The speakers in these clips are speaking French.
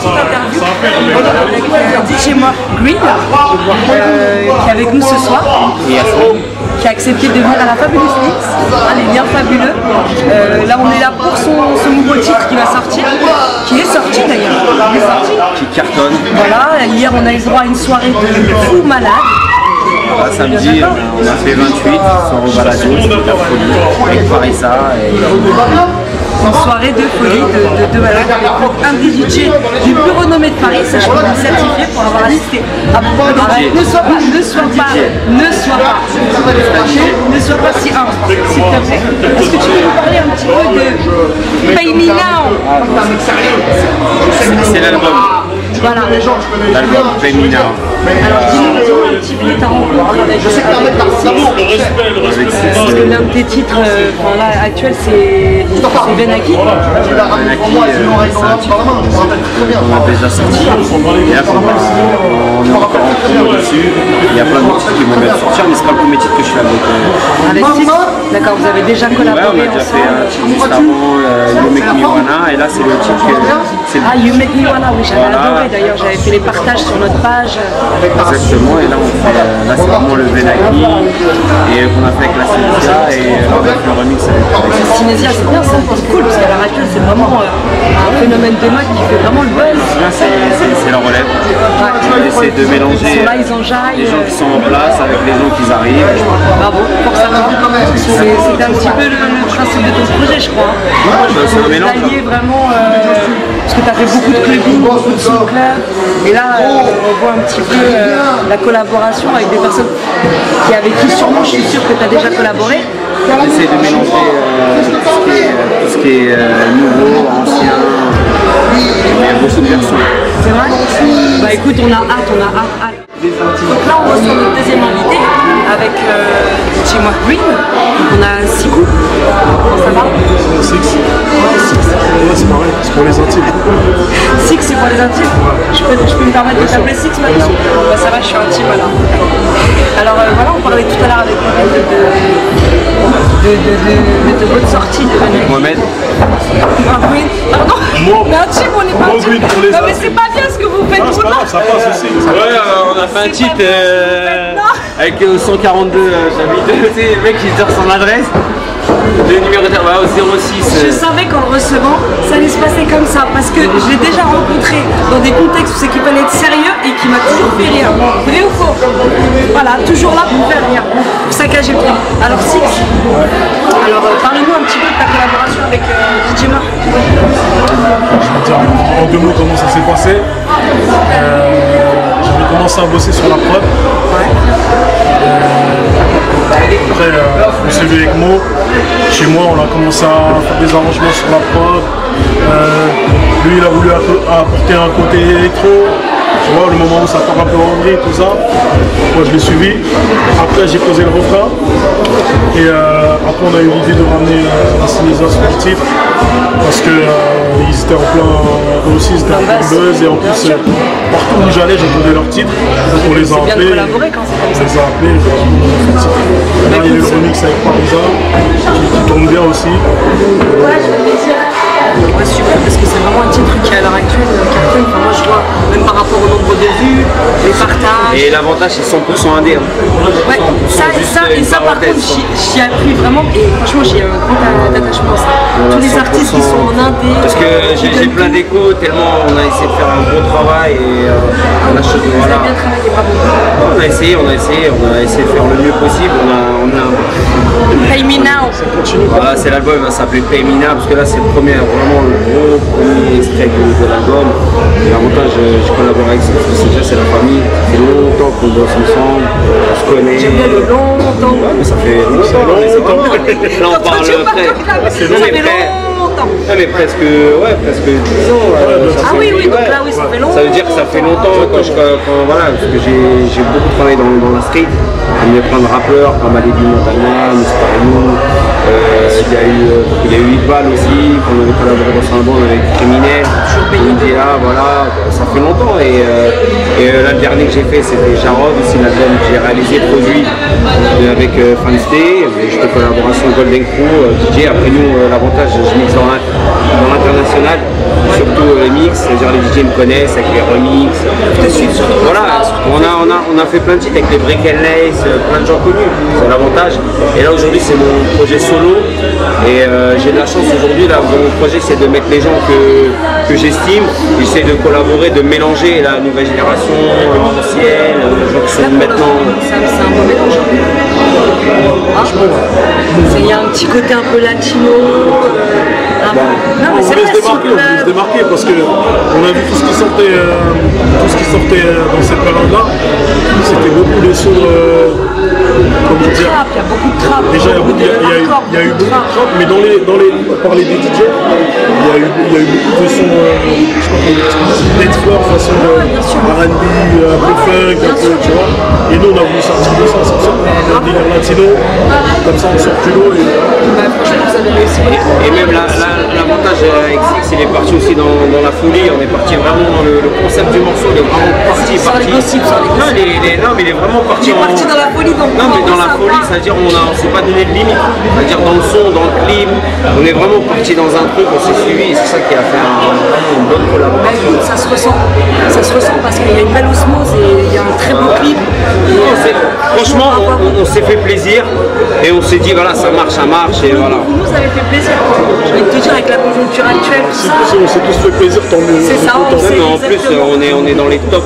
petite interview avec DJ Moi Green, qui est avec nous ce soir, qui a accepté de venir à la Fabulous Mix, les liens fabuleux. Là on est là pour son nouveau titre qui va sortir, qui est sorti d'ailleurs, qui cartonne. Voilà, hier on a eu droit à une soirée de fou malade. Samedi, on a fait 28 sur Balado, c'était la folie avec Farissa. Une soirée de folie de malade avec un des DJ du plus renommé de Paris, sachant qu'on est certifié pour avoir assisté à beaucoup de DJ. Ne sois pas si humble, s'il te plaît. Est-ce que tu peux nous parler un petit peu de Pay Me Now? C'est l'album. Voilà. L'album Pay Me Now. Alors dis-nous un petit peu ta rencontre avec Six. Parce que l'un de tes titres actuels c'est Benaki. Benaki, c'est un titre qu'on a déjà sorti. Et là on est encore en promo dessus. Il y a plein de titres qui vont bien sortir, mais c'est pas le premier titre que je fais avec Six. D'accord, vous avez déjà collaboré on a déjà fait un titre juste avant You Make Me Wanna, et là c'est le titre You Make Me Wanna, oui j'avais adoré d'ailleurs, j'avais fait les partages sur notre page. Exactement, et là on fait, là c'est vraiment le Benaki et qu'on a fait avec la Synésia, et là on a fait le remix avec la Synésia. C'est bien ça, c'est cool parce qu'à l'heure actuelle c'est vraiment un phénomène de mode qui fait vraiment le buzz. C'est la relève. On essaie de mélanger les gens qui sont en place avec les gens qui arrivent. Bravo, pour ça. C'était un petit peu le principe de ton projet, je crois. C'est un mélange. D'allier vraiment, parce que tu as fait beaucoup de clubbing, beaucoup de soul-club, et là on voit un petit peu la collaboration avec des personnes avec qui sûrement je suis sûre que tu as déjà collaboré. On essaie de mélanger tout ce qui est nouveau, ancien, et beaucoup de versions. C'est vrai? Bah écoute, on a hâte. Donc là on reçoit notre deuxième invité avec DJ Moi Green. Donc on a Sikou. Comment ça va? Six. Ouais, c'est pareil, c'est pour les intimes. Six, c'est pour les intimes? Je peux me permettre de t'appeler Six maintenant? Bah ça va, je suis intime alors. Alors voilà, on parlait tout à l'heure avec de votre sortie de Mohamed. Oui, pardon. Mais intime, on est pas intime. Non mais c'est pas bien ce que vous faites. C'est pas grave, ça passe aussi. Ouais, on a fait un titre avec 142, j'habite, le mec qui tire son adresse. Le numéro de au 06. Je savais qu'en le recevant, ça allait se passer comme ça, parce que je l'ai déjà rencontré dans des contextes où c'est qu'il fallait être sérieux et qui m'a toujours fait rire. Vrai ou faux? Voilà, toujours là pour faire rire, pour saccager le truc. Alors Six, parle-nous un petit peu de ta collaboration avec DJ Moi. Je vais dire en deux mots comment ça s'est passé. J'avais commencé à bosser sur la prod. Après, on s'est vu avec Mo. Chez moi, on a commencé à faire des arrangements sur la prod. Lui, il a voulu apporter un côté électro. Tu vois, le moment où ça part un peu en vrille, tout ça. Moi, je l'ai suivi. Après, j'ai posé le refrain. Et après, on a eu l'idée de ramener la Synésia sur le titre. Parce que ils étaient en plein aussi, c'était en plein buzz. Et en plus, partout où j'allais, j'entendais leur titre. Donc, on les a appelés. On les a appelés. Là, il y a eu le remix avec Farissa, qui tourne bien aussi. Ouais, super, parce que c'est vraiment un titre qui à l'heure actuelle cartonne. Enfin, moi je vois, même par rapport au nombre de vues, les partages. Et l'avantage c'est 100% indé. Ouais, ça par contre j'y appuie vraiment, et franchement j'ai un grand attachement à ça. Tous les artistes qui sont en indé. Parce que j'ai plein d'échos, tellement on a essayé de faire un bon travail et on a choisi. Vous avez bien travaillé, bravo. On a essayé de faire le mieux possible. Pay Me Now. Voilà, c'est l'album, il va s'appeler Pay Me Now parce que là c'est vraiment le gros premier extrait de l'album. L'avantage, je collabore avec Synésia, c'est la famille. Ça fait longtemps qu'on bosse ensemble, on se connaît. J'ai bien le longtemps. Ouais, mais ça fait longtemps. Là on parle après. Ça fait longtemps. Ah, mais presque 10 ans. Ah oui, donc là oui, ça fait longtemps. Ça veut dire que ça fait longtemps voilà, parce que j'ai beaucoup travaillé dans la street. Il y a plein de rappeurs comme Alibi Montagna, Mr. Il y a eu Iqbal aussi, qu'on avait collaboré dans son album avec Criminel. Et là, voilà, ça fait longtemps. Et là, le dernier que j'ai fait, c'était Jarod, aussi l'album que j'ai réalisé, produit avec Fanstay. Je fais collaboration Golden Crew, DJ. Après nous, l'avantage, je mixe dans l'international, surtout les mix, c'est-à-dire les DJ me connaissent avec les remix. Voilà, on a fait plein de titres avec les Brick and Lace, plein de gens connus, c'est l'avantage. Et là aujourd'hui c'est mon projet solo et j'ai de la chance aujourd'hui, là mon projet c'est de mettre les gens que j'estime, j'essaie de collaborer, de mélanger la nouvelle génération, l'ancienne, les gens qui sont maintenant. C'est un beau mélange. Il y a un petit côté un peu latino. Non, mais on voulait se démarquer parce qu'on a vu tout ce qui sortait dans cette période-là. C'était beaucoup les sons, comment dire. Il y a beaucoup de trap. Déjà, il y a eu beaucoup de trap, mais pour parler des DJ, il y a eu beaucoup de sons, je crois qu'on dit Dead Floor, façon R&B, un peu funk, un peu, tu vois. Et nous, on a voulu sortir de ça, c'est pour ça qu'on a un délire latino, comme ça on sort du lot. Franchement, vous avez réussi. Et même l'avantage avec Six, il est parti aussi dans la folie, on est parti vraiment dans le concept du morceau, il est vraiment parti. Non, mais il est vraiment parti dans la folie. Non, mais dans la folie, c'est-à-dire on s'est pas donné de limite, c'est-à-dire dans le son, dans le clip, on est vraiment parti dans un truc, on s'est suivi et c'est ça qui a fait vraiment une bonne collaboration. Ça se ressent parce qu'il y a une belle osmose et il y a un très beau clip. Franchement, on s'est fait plaisir et on s'est dit voilà, ça marche et voilà. Vous nous avez fait plaisir. Je vais te dire avec la conjoncture actuelle, tout ça. Si on s'est tous fait plaisir, tant mieux. C'est ça. En plus, on est dans les top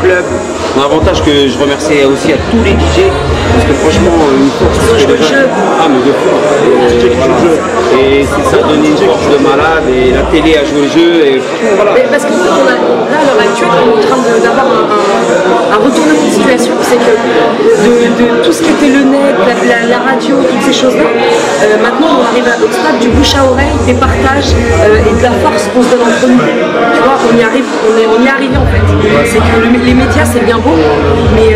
clubs. Un avantage que je remercie aussi à tous les DJ parce que franchement, une force. Ils ont joué le jeu. Ah, mais de fou. Et ça a donné une force de malade et la télé a joué le jeu et franchement voilà. Mais parce que là, à l'heure actuelle, on est en train d'avoir un retournement de situation. C'est que de tout ce qui était le net, la radio, toutes ces choses-là, maintenant on arrive au stade du bouche à oreille, des partages et de la force qu'on se donne entre nous. Tu vois, on y arrive en fait. C'est que les médias c'est bien beau, mais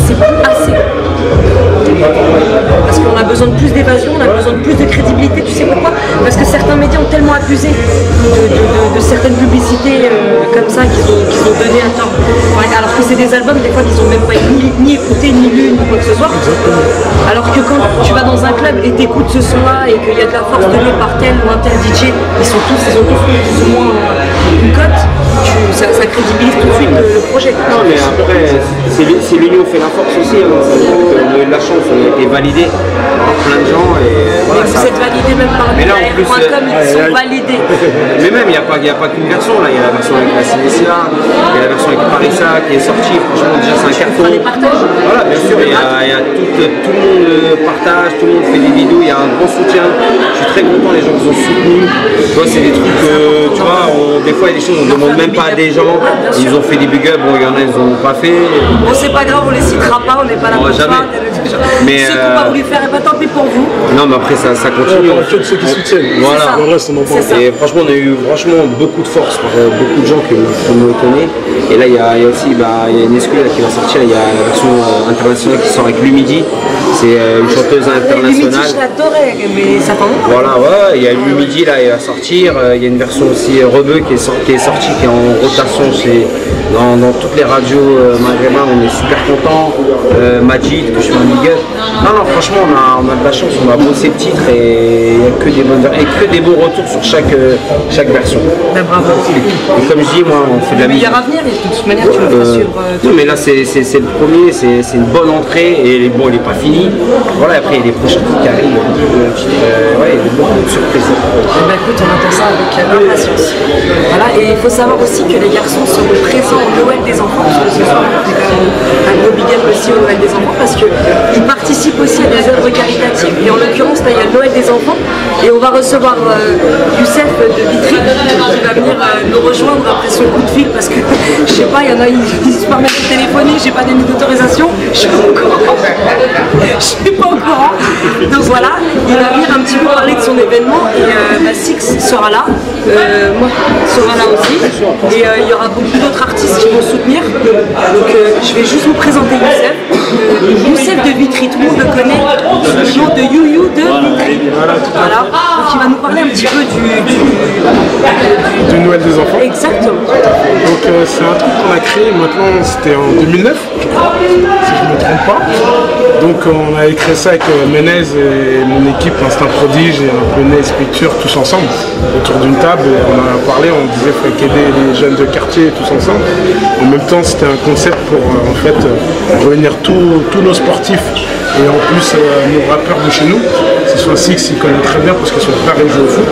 c'est pas assez. Parce qu'on a besoin de plus d'évasion, on a besoin de plus de crédibilité. Tu sais pourquoi? Parce que certains médias ont tellement abusé de certaines publicités comme ça qu'ils ont donné à tort. Ouais, alors que c'est des albums des fois qu'ils n'ont même pas ni écouté, ni lu, ni quoi que ce soit. Alors que quand tu vas dans un club et t'écoutes ce son-là et qu'il y a de la force donnée par tel ou un tel DJ, ils ont tous plus ou moins une cote, ça crédibilise tout de suite le projet. Non mais après, c'est l'union fait la force aussi. Hein. On a eu de la chance, on a été validé par plein de gens. Et voilà, vous êtes validé même par le AR.com, ils sont validés. Mais même, il n'y a pas qu'une version. Là. Il y a la version avec la CNCA, il y a la version avec Parissa qui est sortie. Franchement, déjà, c'est un carton. Voilà, bien sûr, il y a tout le monde partage, tout le monde fait des vidéos, il y a un grand soutien. Je suis très content, les gens qui ont soutenu. C'est des trucs, tu vois, des fois, il y a des choses, on ne demande même pas à des gens. Ils ont fait des big ups, bon, il y en a, ils n'ont pas fait. Bon, c'est pas grave, on les citera pas, on n'est pas là pour ça. Mais ceux qui n'ont pas voulu faire, et pas tant pis pour vous. Non, mais après, ça continue. On fait de ceux qui soutiennent. Voilà. Le reste, on en parle. Et franchement, on a eu beaucoup de force par beaucoup de gens qui m'ont étonné. Et là, il y a aussi il y a une excuse qui va sortir. Il y a la version internationale qui sort avec Lumidi. C'est une chanteuse internationale. Lumidi, je l'adorais, mais ça t'en est. Voilà, ouais. Il y a Lumidi, là, il va sortir. Il y a une version aussi Rebeu qui est sortie, qui est en rotation dans toutes les radios maghrébins. On est super contents. Majid, que je fais un big up. Non, franchement, on a de la chance. On a bossé le titre et il n'y a que des beaux retours sur chaque version. Ben, bravo. Et comme je dis, moi, on fait de la musique. Il y a à venir et de toute manière, tu me feras suivre. Non, mais là, c'est le premier, c'est une bonne entrée et bon, il n'est pas fini. Voilà, après, il y a des prochains trucs qui arrivent. Il y a beaucoup de surprises. Ben, écoute, on attend ça avec impatience. Voilà, et il faut savoir aussi que les garçons seront présents au Noël des enfants, parce que ce soir, on fait quand même un gros big up aussi au Noël des enfants, parce qu'ils participent aussi à des œuvres caritatives. Et en l'occurrence, là, il y a le Noël des enfants, et on va recevoir Youssef de Vitry qui va venir nous rejoindre après son coup de fil, parce que je sais pas, il y en a, ils se permettent de téléphoner, j'ai pas d'émis d'autorisation, je suis pas au courant. Donc voilà, il va venir un petit peu parler de son événement et Six sera là, moi sera là aussi et il y aura beaucoup d'autres artistes qui vont soutenir. Donc je vais juste vous présenter Youssef. Youssef de Vitry, tout le monde le connaît sous le nom de You de Vitry. Voilà. Donc il va nous parler un petit peu du Noël des enfants. Exactement. Donc c'est un truc qu'on a créé maintenant, c'était en 2009, je crois, si je ne me trompe pas. Donc on a créé ça avec Menez et mon équipe Instinct Prodige et un peu Nez Picture tous ensemble autour d'une table et on en a parlé, on disait qu'il fallait aider les jeunes de quartier tous ensemble. En même temps c'était un concept pour en fait réunir tous nos sportifs et en plus nos rappeurs de chez nous. Ce soit Six, ils connaissent très bien parce que son frère joue au foot.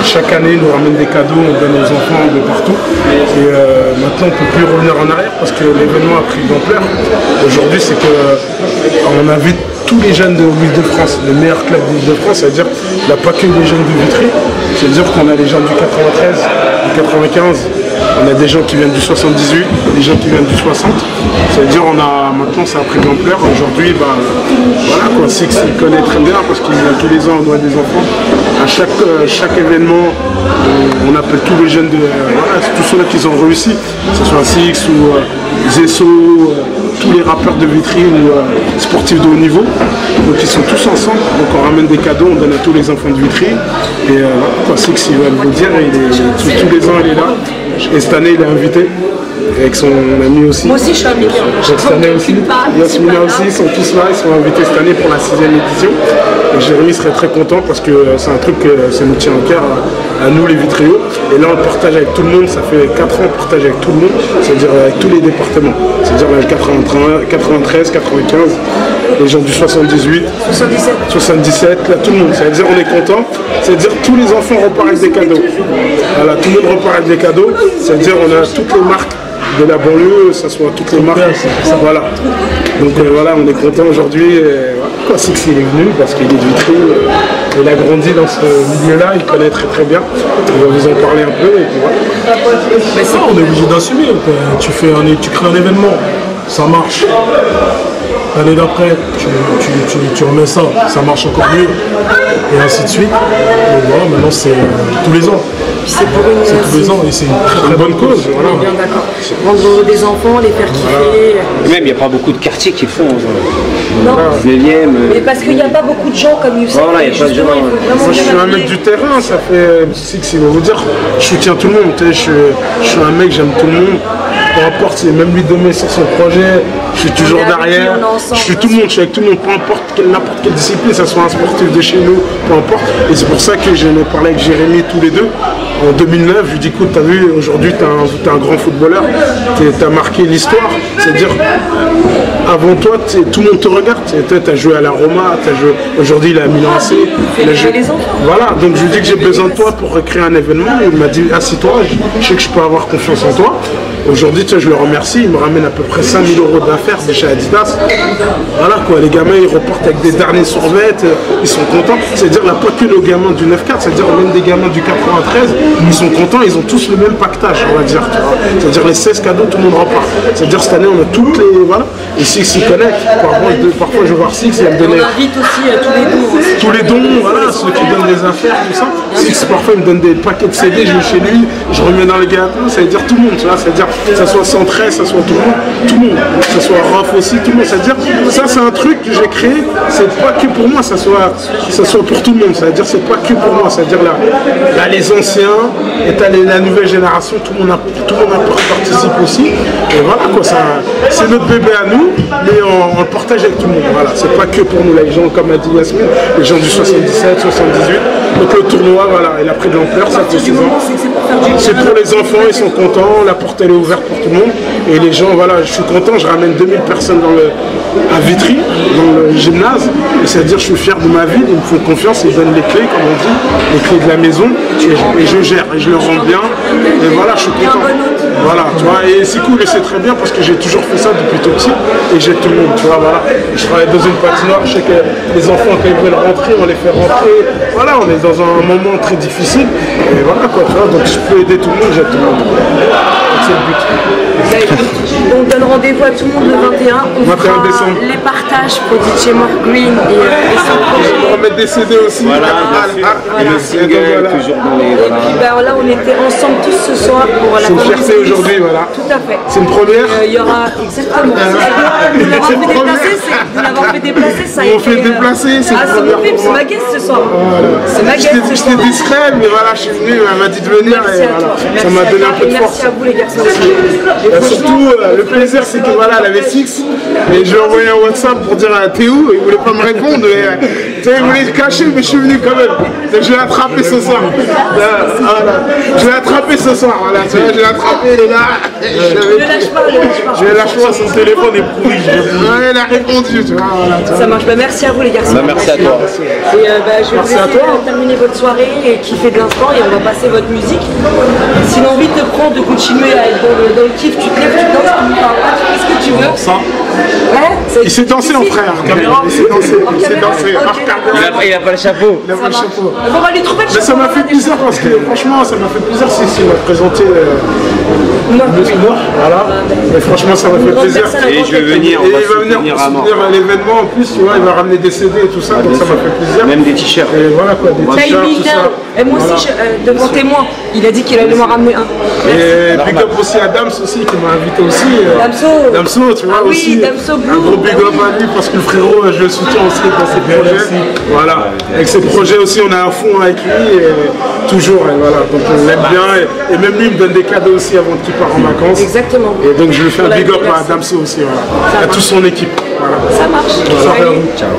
Chaque année ils nous ramènent des cadeaux, on donne aux enfants de partout et maintenant on ne peut plus revenir en arrière parce que l'événement a pris de l'ampleur. Aujourd'hui c'est qu'on invite tous les jeunes de l'Île-de-France, les meilleurs clubs de l'Île-de-France, c'est-à-dire qu'il n'y a pas que les jeunes de Vitry, c'est-à-dire qu'on a les gens du 93, du 95, on a des gens qui viennent du 78, des gens qui viennent du 60, c'est-à-dire maintenant ça a pris de l'ampleur, aujourd'hui voilà quoi, Six il connaît très bien parce qu'il a tous les ans on doit des enfants, à chaque événement on appelle tous les jeunes tous ceux-là qui ont réussi, que ce soit Six ou Zesso, tous les rappeurs de Vitry ou sportifs de haut niveau, donc ils sont tous ensemble, donc on ramène des cadeaux, on donne à tous les enfants de Vitry et Six il va vous le dire, tous les ans il est là et cette année il est invité avec son ami aussi. Moi aussi je suis invité. Cette année aussi, Yasmina aussi, ils sont tous là, ils sont invités cette année pour la 6e édition. Et Jérémy serait très content parce que c'est un truc que ça nous tient au cœur à nous les Vitryos. Et là on le partage avec tout le monde, ça fait 4 ans qu'on partage avec tout le monde, c'est-à-dire avec tous les départements. C'est-à-dire le 93, 95, les gens du 78, 77, là tout le monde. C'est-à-dire on est content, c'est-à-dire tous les enfants repartent avec des cadeaux. Voilà, tout le monde repart avec des cadeaux, c'est-à-dire on a toutes les marques de la banlieue, ça soit toutes les marques, voilà. Donc voilà, on est content aujourd'hui. Six il est venu parce qu'il est de Vitry, il a grandi dans ce milieu-là, il connaît très très bien. On va vous en parler un peu et puis voilà. Mais ça, on est obligé d'assumer. Tu crées un événement, ça marche. L'année d'après, tu remets ça, ça marche encore mieux, et ainsi de suite. Et voilà, maintenant c'est tous les ans. C'est pour tous les ans et c'est une très bonne cause. Voilà. Bien d'accord. Rendre des enfants, les faire kiffer. Et même il n'y a pas beaucoup de quartiers qui font. Non. Mais parce qu'il n'y a pas beaucoup de gens comme Youssef. Voilà, il n'y a pas de gens. Moi je suis un mec du terrain, ça fait Six, il va vous dire, je soutiens tout le monde. Je suis un mec, j'aime tout le monde. Peu importe, c'est même lui demain sur son projet, je suis toujours derrière, je suis tout le monde, je suis avec tout le monde, peu importe n'importe quelle discipline, que ce soit un sportif de chez nous, peu importe. Et c'est pour ça que j'en ai parlé avec Jérémy tous les deux. En 2009, je lui dis écoute, t'as vu, aujourd'hui t'es un grand footballeur, t'as marqué l'histoire, c'est-à-dire avant toi, tout le monde te regarde, t'as joué à la Roma, aujourd'hui il est à Milan AC. Voilà, donc je lui dis que j'ai besoin de toi pour recréer un événement, il m'a dit assis-toi, je sais que je peux avoir confiance en toi. Aujourd'hui, je le remercie, il me ramène à peu près 5 000 € d'affaires de chez Adidas. Voilà quoi, les gamins ils repartent avec des derniers survêtes, ils sont contents. C'est-à-dire là, pas que nos gamins du 9-4, c'est-à-dire même des gamins du 93, ils sont contents, ils ont tous le même pactage, on va dire. C'est-à-dire les 16 cadeaux, tout le monde repart. C'est-à-dire cette année, on a toutes les. Voilà. Et Six s'y connecte. Parfois, je vais voir Six, il va me donner. On invite aussi tous les dons. Tous les dons, voilà, ceux qui donnent des affaires, tout ça. Six, parfois, il me donne des paquets de CD, je vais chez lui, je remets dans les gâteaux, ça veut dire tout le monde, tu vois, c'est-à-dire que ça soit 113, ça soit tout le monde, que ce soit Rof aussi, tout le monde, c'est-à-dire ça c'est un truc que j'ai créé, c'est pas que pour moi, ça soit pour tout le monde, c'est-à-dire c'est pas que pour moi, c'est-à-dire là les anciens et t'as la nouvelle génération, tout le monde participe aussi, et voilà quoi, c'est notre bébé à nous, mais on le partage avec tout le monde, voilà, c'est pas que pour nous, là, les gens comme a dit Yasmine, les gens du 77, 78, donc le tournoi, voilà, il a pris de l'ampleur, ça fait 6 ans, c'est pour les enfants, ils sont contents, la porte elle est ouverte pour tout le monde, et les gens, voilà, je suis content, je ramène 2000 personnes à Vitry, dans le gymnase, et c'est-à-dire je suis fier de ma ville, ils me font confiance, ils donnent les clés, comme on dit, les clés de la maison, et je gère, et je le rends bien, et voilà, je suis content. Voilà, tu vois, et c'est cool, et c'est très bien parce que j'ai toujours fait ça depuis tout petit, et j'ai tout le monde, tu vois, voilà. Je travaille dans une patinoire, je sais que les enfants, quand ils veulent rentrer, on les fait rentrer, voilà, on est dans un moment très difficile, et voilà quoi, tu vois, donc je peux aider tout le monde, j'aide tout le monde. C'est le but. On donne rendez-vous à tout le monde le 21 bien. On 21 fera décembre. les partages pour DJ More Green et son projet. On va remettre des CD aussi. Voilà, et le single, toujours dans les... Et puis ben, là, on était ensemble tous ce soir pour la C'est une fierté aujourd'hui, voilà. Tout à fait. C'est une première. Il y aura exactement. De l'avoir fait déplacer, ça a été. On fait déplacer, c'est Ah, c'est mon film, c'est ma guest ce soir. C'est ma guest ce soir. J'étais discret, mais voilà, je suis venu, elle m'a dit de venir Merci et à toi. voilà, ça m'a donné un peu de force. Merci à vous les garçons. Et surtout, le plaisir, c'est que voilà, elle avait Six, et je lui ai envoyé un WhatsApp pour dire t'es où, il voulait pas me répondre, et, tu sais, il voulait se cacher, mais je suis venu quand même. Donc je l'ai attrapé ce soir. Voilà. Je l'ai attrapé ce soir, voilà, tu vois, je l'ai attrapé, et là, Ne lâche pas, ne lâche pas. je lâche pas, son téléphone est pourri. Ouais, elle a répondu, tu vois, voilà. Tu vois. Ça marche. Bah, merci à vous les garçons. Merci à toi. Et je vais vous laisser terminer votre soirée et kiffer de l'instant et on va passer votre musique. Si l'envie te prend de continuer à être dans le kiff, tu te lèves, tu danses, tu me parles pas, tu fais ce que tu veux. Ça. Ouais, Il s'est dansé en frère. Il s'est dansé. Il s'est dansé. Il a pas le chapeau. Il a pas le chapeau. On va lui trouver le Mais ça m'a fait plaisir parce que franchement, ça m'a fait plaisir si il m'a présenté le mort. Voilà. Et franchement, ça m'a fait plaisir. Et je vais venir, Et on va il va venir soutenir pour à mort. soutenir l'événement en plus, tu vois, il va ramener des CD et tout ça, donc ça m'a fait plaisir. Même des t-shirts. Et voilà quoi, des t-shirts, tout ça. Et moi aussi, devant témoin, il a dit qu'il allait m'en ramener un. Et big up aussi à Dams aussi qui m'a invité aussi. Damso. Damso, tu vois Ah oui, aussi. Damso Blue. Un gros big up à lui parce que le frérot, je le soutiens aussi dans ses projets. Voilà. Avec ses projets aussi, on est à fond avec lui et toujours. Et voilà. Donc on l'aime bien et même lui il me donne des cadeaux aussi avant qu'il parte en vacances. Exactement. Et donc je lui fais un big up à Merci. Damso aussi. Voilà. À toute son équipe. Voilà. Ça marche. Bonne soirée à Allez. vous. Ciao.